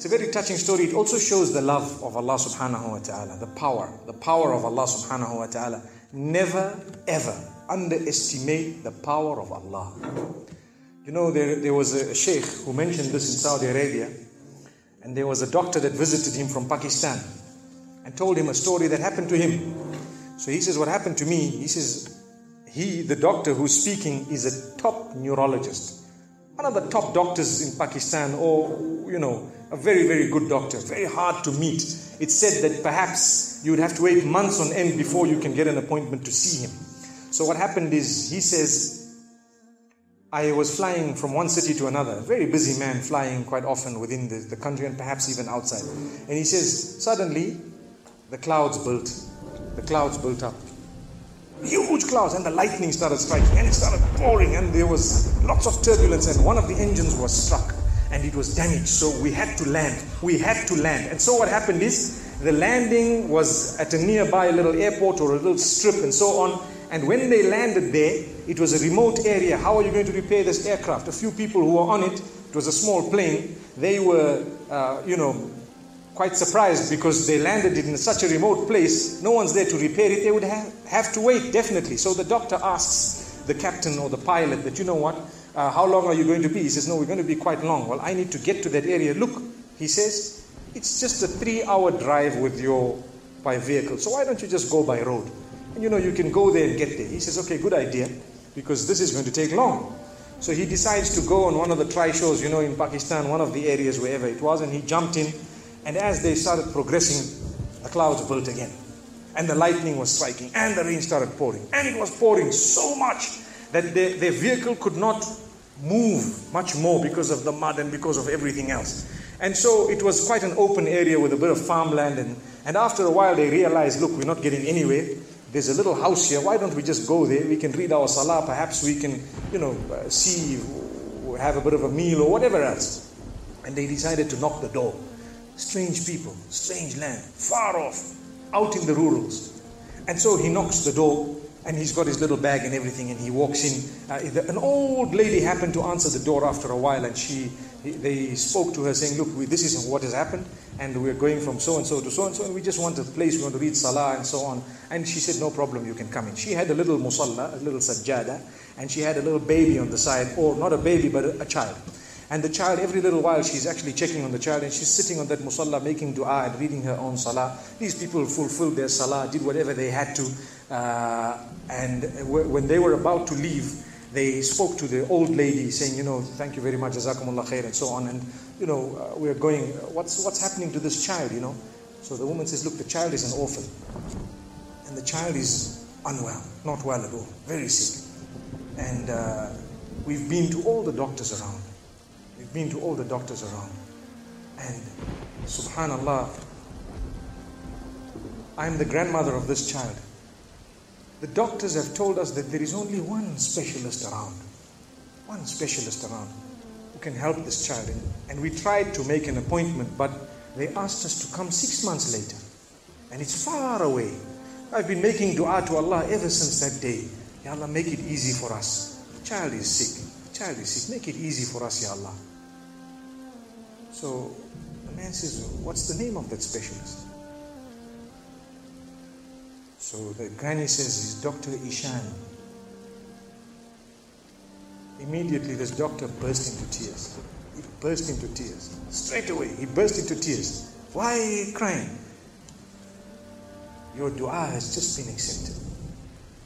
It's a very touching story. It also shows the love of Allah subhanahu wa ta'ala, the power of Allah subhanahu wa ta'ala. Never ever underestimate the power of Allah. You know, there was a sheikh who mentioned this in Saudi Arabia, and there was a doctor that visited him from Pakistan and told him a story that happened to him. So he says, what happened to me? He says, the doctor who's speaking is a top neurologist, one of the top doctors in Pakistan, or, you know, a very, very good doctor, very hard to meet. It's said that perhaps you would have to wait months on end before you can get an appointment to see him. So what happened is, he says, I was flying from one city to another, a very busy man, flying quite often within the country and perhaps even outside. And he says, suddenly the clouds built up. Huge clouds, and the lightning started striking, and it started pouring, and there was lots of turbulence, and one of the engines was struck and it was damaged. So we had to land. And so what happened is, the landing was at a nearby little airport or a little strip and so on. And when they landed there, it was a remote area. How are you going to repair this aircraft? A few people who were on it, it was a small plane, they were, quite surprised because they landed it in such a remote place. No one's there to repair it. They would have to wait, definitely. So the doctor asks the captain or the pilot that, you know what, how long are you going to be? He says, no, we're going to be quite long. Well, I need to get to that area. Look, he says, it's just a 3-hour drive by vehicle. So why don't you just go by road? And you can go there and get there. He says, okay, good idea, because this is going to take long. So he decides to go on one of the try-shows, in Pakistan, one of the areas, wherever it was, and he jumped in. And as they started progressing, the clouds built again. And the lightning was striking, and the rain started pouring. And it was pouring so much that their vehicle could not move much more because of the mud and because of everything else. And so it was quite an open area with a bit of farmland. And after a while, they realized, look, we're not getting anywhere. There's a little house here. Why don't we just go there? We can read our salah. Perhaps we can, see, have a bit of a meal or whatever else. And they decided to knock the door. Strange people, strange land, far off, out in the rurals. And so he knocks the door, and he's got his little bag and everything, and he walks in. An old lady happened to answer the door after a while, and they spoke to her saying, look, this is what has happened, and we're going from so-and-so to so-and-so, and we just want a place, we want to read salah and so on. And she said, no problem, you can come in. She had a little musalla, a little sajjada, and she had a little baby on the side, or not a baby, but a child. And the child, every little while, she's actually checking on the child, and she's sitting on that musalla, making dua and reading her own salah. These people fulfilled their salah, did whatever they had to. And when they were about to leave, they spoke to the old lady saying, thank you very much, jazakumullah khair, and so on. And, we're going, what's happening to this child, So the woman says, look, the child is an orphan. And the child is unwell, not well at all, very sick. And we've been to all the doctors around. And subhanallah, I'm the grandmother of this child. The doctors have told us that there is only one specialist around who can help this child. And we tried to make an appointment, but they asked us to come 6 months later. And it's far away. I've been making dua to Allah ever since that day. Ya Allah, make it easy for us. The child is sick. Make it easy for us, Ya Allah. So the man says, what's the name of that specialist? So the granny says, he's Dr. Ishan. Immediately this doctor burst into tears. He burst into tears. Straight away, he burst into tears. Why are you crying? Your dua has just been accepted.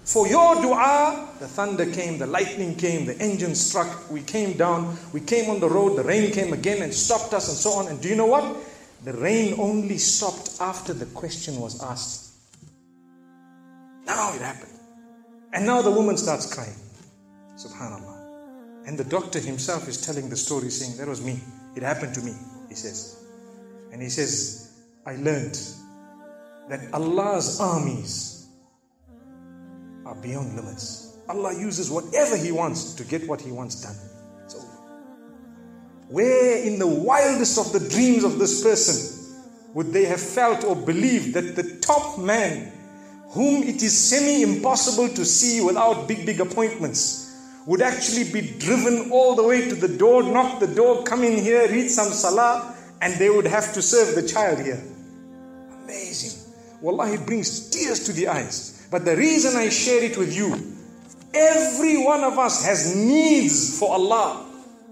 For your dua, the thunder came, the lightning came, the engine struck, we came down, we came on the road, the rain came again and stopped us and so on. And do you know what? The rain only stopped after the question was asked. Now it happened. And now the woman starts crying. Subhanallah. And the doctor himself is telling the story, saying, that was me. It happened to me, he says. And he says, I learned that Allah's armies are beyond limits. Allah uses whatever He wants to get what He wants done. It's over. Where in the wildest of the dreams of this person would they have felt or believed that the top man, whom it is semi-impossible to see without big appointments, would actually be driven all the way to the door, knock the door, come in here, read some salah, and they would have to serve the child here. Amazing. Wallahi, it brings tears to the eyes. But the reason I share it with you, every one of us has needs for Allah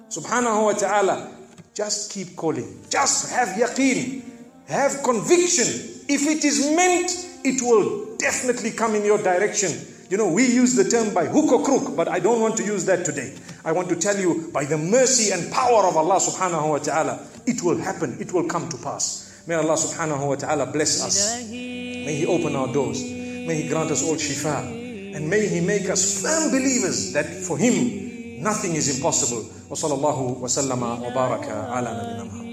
subhanahu wa ta'ala. Just keep calling. Just have yaqeen. Have conviction. If it is meant, it will definitely come in your direction. You know, we use the term by hook or crook, but I don't want to use that today. I want to tell you, by the mercy and power of Allah subhanahu wa ta'ala, it will happen. It will come to pass. May Allah subhanahu wa ta'ala bless us. May He open our doors. May He grant us all shifa. And may He make us firm believers that for Him, nothing is impossible. Wa sallallahu wa sallama wa baraka ala nabina Muhammad.